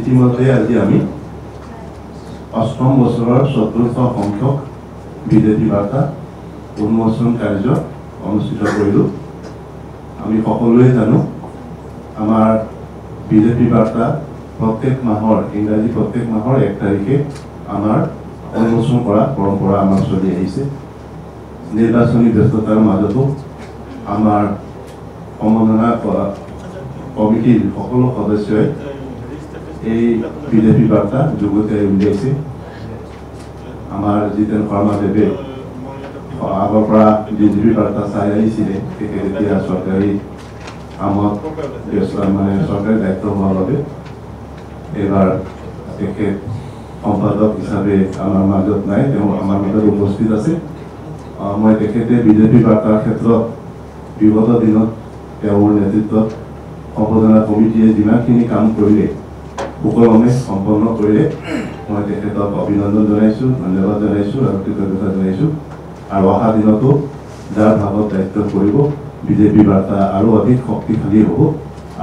ইতিমধ্যে আজি আমি অষ্টম বছৰৰ চতুৰ্থ সংখ্যক বিজেপি বাৰ্তা উন্মোচন কাৰ্য অনুষ্ঠিত কৰিলোঁ। আমি সকলোৱে জানো আমাৰ বিজেপি বাৰ্তা প্ৰত্যেক মাহৰ ইংৰাজী প্ৰত্যেক মাহৰ 1 তাৰিখে আমাৰ উন্মোচন কৰা পৰম্পৰা আমাৰ চলি আহিছে। নিৰ্বাচনী ব্যস্ততাৰ মাজতো আমাৰ সম্বৰ্ধনা কমিটিৰ সকলো সদস্যই এই বিজেপি বাৰ্তা যুগুতাই উলিয়াইছে। আমাৰ জিতেন শৰ্মাদেৱে আগৰ পৰা বিজেপি বাৰ্তা চাই আহিছিলে, তেখেত এতিয়া চৰকাৰী কামত ব্যস্ত মানে চৰকাৰী দায়িত্ব হোৱাৰ বাবে এইবাৰ তেখেত সম্পাদক হিচাপে আমাৰ মাজত নাই, তেওঁ আমাৰ মাজত উপস্থিত আছে। মই তেখেতে বিজেপি বাৰ্তাৰ ক্ষেত্ৰত বিগত দিনত তেওঁৰ নেতৃত্বত সম্পাদনা কমিটিয়ে যিমানখিনি কাম কৰিলে সুকলমে সম্পন্ন কৰিলে মই তেখেতক অভিনন্দন জনাইছোঁ, ধন্যবাদ জনাইছোঁ আৰু কৃতজ্ঞতা জনাইছোঁ। আৰু অহা দিনতো যাৰ ভাগত দায়িত্ব কৰিব বিজেপি বাৰ্তা আৰু অধিক শক্তিশালী হ'ব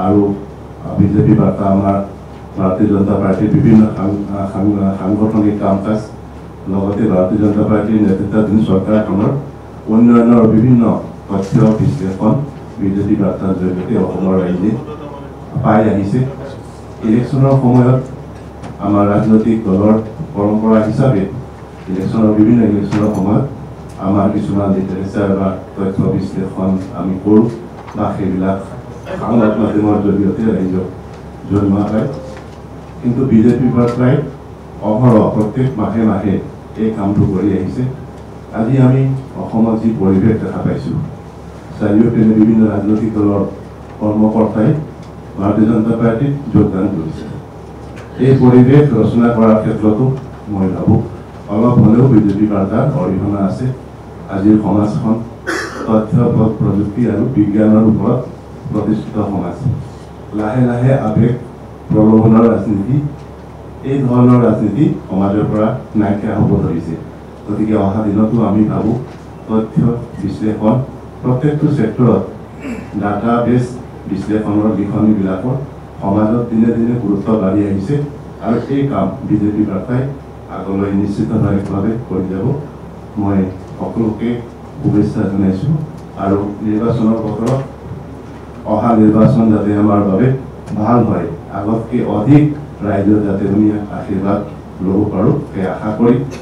আৰু বিজেপি বাৰ্তা আমাৰ ভাৰতীয় জনতা পাৰ্টিৰ বিভিন্ন সাংগঠনিক কাম কাজ লগতে ভাৰতীয় জনতা পাৰ্টিৰ নেতৃত্বাধীন চৰকাৰখনৰ উন্নয়নৰ বিভিন্ন তথ্য বিশ্লেষণ বিজেপি বাৰ্তাৰ জৰিয়তে অসমৰ ৰাইজে পাই আহিছে। ইলেকশ্যনৰ সময়ত আমাৰ ৰাজনৈতিক দলৰ পৰম্পৰা হিচাপে বিভিন্ন ইলেকশ্যনৰ সময়ত আমাৰ কিছুমান লিটাৰেচাৰ বা তথ্য বিশ্লেষণ আমি কৰোঁ বা সেইবিলাক সংবাদ মাধ্যমৰ জৰিয়তে ৰাইজক জনোৱা হয়। কিন্তু বিজেপি বাৰ্তাই অহৰহ প্ৰত্যেক মাহে মাহে এই কামটো কৰি আহিছে। আজি আমি অসমত যি পৰিৱেশ দেখা পাইছোঁ, চাৰিওপিনে বিভিন্ন ৰাজনৈতিক দলৰ কৰ্মকৰ্তাই ভাৰতীয় জনতা পাৰ্টিত যোগদান কৰিছে। এই পৰিৱেশ ৰচনা কৰাৰ ক্ষেত্ৰতো মই ভাবোঁ অলপ হ'লেও বিজেপি বাৰ্তাৰ অৰিহণা আছে। আজিৰ সমাজখন তথ্য প্ৰযুক্তি আৰু বিজ্ঞানৰ ওপৰত প্ৰতিষ্ঠিত সমাজ। লাহে লাহে আৱেগ প্ৰলোভনৰ ৰাজনীতি, এই ধৰণৰ ৰাজনীতি সমাজৰ পৰা নাইকিয়া হ'ব ধৰিছে। গতিকে অহা দিনতো আমি ভাবোঁ তথ্য বিশ্লেষণ প্ৰত্যেকটো ছেক্টৰত ডাটা বেছ বিশ্লেষণৰ লিখনিবিলাকৰ সমাজত দিনে দিনে গুৰুত্ব বাঢ়ি আহিছে আৰু এই কাম বিজেপি বাৰ্তাই আগলৈ নিশ্চিতভাৱে কৰি যাব। মই সকলোকে শুভেচ্ছা জনাইছোঁ আৰু নিৰ্বাচনৰ বতৰত অহা নিৰ্বাচন যাতে আমাৰ বাবে ভাল হয়, আগতকৈ অধিক ৰাইজৰ যাতে আমি আশীৰ্বাদ ল'ব পাৰোঁ সেই আশা কৰি